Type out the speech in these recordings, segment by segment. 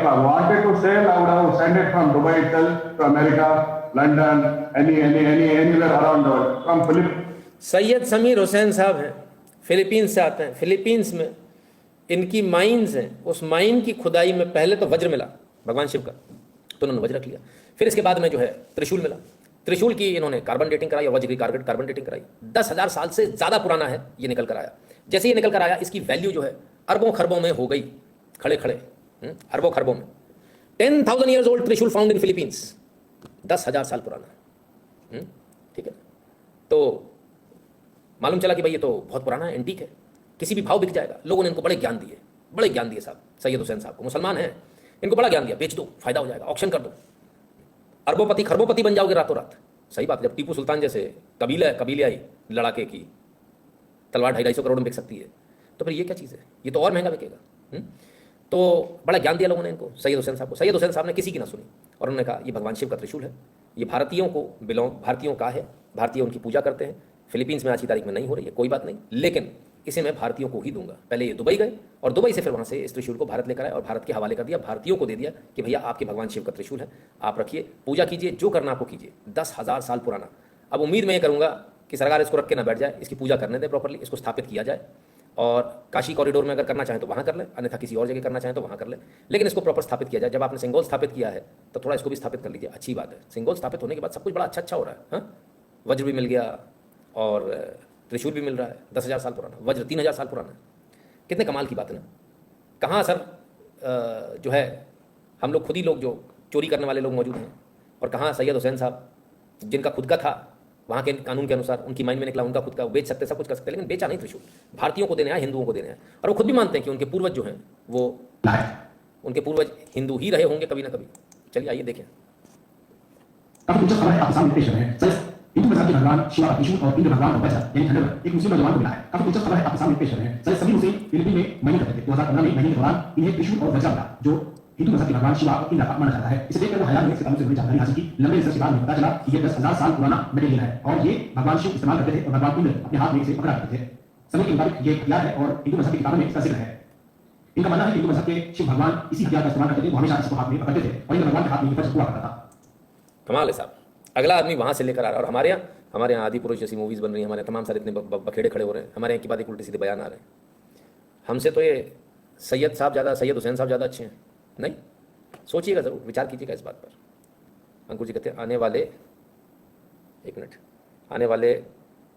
If I wanted to sell, I would have sent it from Dubai itself to America, London, anywhere around the world. From Philippines. Syed Sameer Hussain साहब हैं, Philippines से आते हैं। Philippines में इनकी mines हैं, उस माइन की खुदाई में पहले तो वज्र मिला भगवान शिव का, तो उन्होंने वज्र रख लिया। फिर इसके बाद में जो है त्रिशूल मिला, त्रिशूल की इन्होंने कार्बन डेटिंग कराई और वज्र की कार्बन डेटिंग कराई। 10,000 साल से ज़्यादा पुराना है ये निकल कर आया। जैसे ये निकल कर आया, इसकी वैल्यू जो है अरबों खरबों में हो गई, खड़े खड़े अरबों खरबों में। 10,000 ईयर्स ओल्ड त्रिशूल फाउंड इन फिलीपींस, 10,000 साल पुराना। ठीक है, तो मालूम चला कि भाई ये तो बहुत पुराना है, एंटीक है, किसी भी भाव बिक जाएगा। लोगों ने इनको बड़े ज्ञान दिए साहब, सैयद हुसैन साहब को, मुसलमान हैं, इनको बड़ा ज्ञान दिया, बेच दो, फायदा हो जाएगा, ऑक्शन कर दो, अरबोपति खरबोपति बन जाओगे रातों रात। सही बात, जब टीपू सुल्तान जैसे कबीले आई लड़ाके की, तलवार 250 करोड़ में बिक सकती है, तो फिर ये क्या चीज़ है, ये तो और महंगा बिकेगा। तो बड़ा ज्ञान दिया लोगों ने इनको, सैयद हुसैन साहब को। सैयद हुसैन साहब ने किसी की ना सुनी और उन्होंने कहा ये भगवान शिव का त्रिशूल है, ये भारतीयों का है, भारतीय उनकी पूजा करते हैं। फिलीपींस में आज की तारीख में नहीं हो रही है, कोई बात नहीं, लेकिन इसे मैं भारतीयों को ही दूंगा। पहले ये दुबई गए और दुबई से फिर वहाँ से इस त्रिशूल को भारत लेकर आए और भारत के हवाले कर दिया, भारतीयों को दे दिया कि भैया आपके भगवान शिव का त्रिशूल है, आप रखिए, पूजा कीजिए, जो करना आपको कीजिए। 10,000 साल पुराना। अब उम्मीद मैं ये करूँगा कि सरकार इसको रख के ना बैठ जाए, इसकी पूजा करने दे प्रॉपरली, इसको स्थापित किया जाए और काशी कॉरिडोर में अगर करना चाहें तो वहाँ कर ले, अन्यथा किसी और जगह करना चाहें तो वहाँ कर ले, लेकिन इसको प्रॉपर स्थापित किया जाए। जब आपने सिंगोल स्थापित किया है तो थोड़ा इसको भी स्थापित कर लीजिए, अच्छी बात है। सिंगोल स्थापित होने के बाद सब कुछ बड़ा अच्छा हो रहा है। हाँ, वज्र भी मिल गया और त्रिशूल भी मिल रहा है, 10,000 साल पुराना, वज्र 3,000 साल पुराना है। कितने कमाल की बात है ना। कहाँ सर जो है हम लोग खुद ही लोग जो चोरी करने वाले लोग मौजूद हैं, और कहाँ सैयद हुसैन साहब जिनका खुद का था, वहाँ के कानून के अनुसार उनकी माइंड में निकला उनका खुद का, बेच सकते, सब कुछ कर सकते, लेकिन बेचा नहीं त्रिशूल, भारतीयों को देने हैं, हिंदुओं को देने हैं। और वो खुद भी मानते हैं कि उनके पूर्वज जो हैं वो उनके पूर्वज हिंदू ही रहे होंगे कभी ना कभी। चलिए आइए देखें। हिंदू मजहब के भगवान शिवा का त्रिशूल और इंद्र भगवान का वज्र यानी थंडरबर्ड एक मुस्लिम नौजवान को मिला है। काफी दिलचस्प खबर है आपके सामने पेश कर रहे हैं। सैयद समीर हुसैन फिलीपीन में महीने करते थे। 2015 में महीने के दौरान इन्हें त्रिशूल और वज्र मिला, जो हिंदू मजहब के भगवान शिवा और इंद्र का माना जाता है। इसे देखकर वो हैरान हुए, किताबों से उन्हें जानकारी हासिल की। लंबे रिसर्च के बाद पता चला कि ये 10,000 साल पुराना मटेरियल है और ये भगवान शिव इस्तेमाल करते थे और भगवान इंद्र अपने हाथ में इसे पकड़ा करते थे। समय के मुताबिक ये हथियार है और हिंदू मजहब की किताबों में इसका जिक्र है। इनका मानना है कि हिंदू मजहब के शिव भगवान इसी हथियार का इस्तेमाल करते थे, वो हमेशा इसको हाथ में पकड़ते थे और इंद्र भगवान के हाथ में ये वज्र हुआ करता था। कमाल है साहब, अगला आदमी वहाँ से लेकर आ रहा है। और हमारे यहाँ आदि पुरुष जैसी मूवीज़ बन रही हैं, हमारे तमाम सारे इतने बखेड़े खड़े हो रहे हैं, हमारे यहाँ की बात एक उल्टे सीधे बयान आ रहे हैं। हमसे तो ये सैयद हुसैन साहब ज़्यादा अच्छे हैं। नहीं, सोचिएगा ज़रूर, विचार कीजिएगा इस बात पर। अंकुर जी कहते हैं आने वाले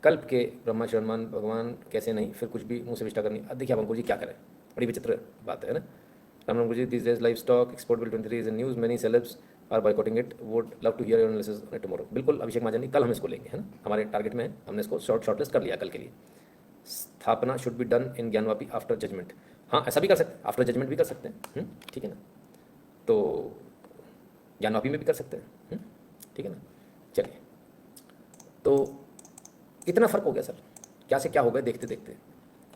कल्प के ब्रह्मा श्रवण भगवान कैसे नहीं, फिर कुछ भी मुँह से विष्टा करनी। अब देखिए अब अंकुर जी क्या करें, बड़ी विचित्र बात है ना। Ram Ankur ji, this days livestock export bill 23 is in news, many celebs are boycotting it, would love to hear your analysis on it tomorrow. बिल्कुल अभिषेक महाजनी, कल हम इसको लेंगे, है ना, हमारे टारगेट में है, हमने इसको शॉर्टलिस्ट कर लिया कल के लिए। स्थापना should be done in Gyanvapi after judgment. हाँ, ऐसा भी कर सकते हैं, आफ्टर जजमेंट भी कर सकते हैं, ठीक है ना, तो ज्ञानवापी में भी कर सकते हैं, ठीक है ना। चलिए, तो इतना फ़र्क हो गया सर, क्या से क्या हो गया देखते देखते,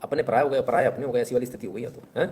अपने पराये हो गए, पराये अपने हो गए, ऐसी वाली स्थिति हो गई है तो, हैं।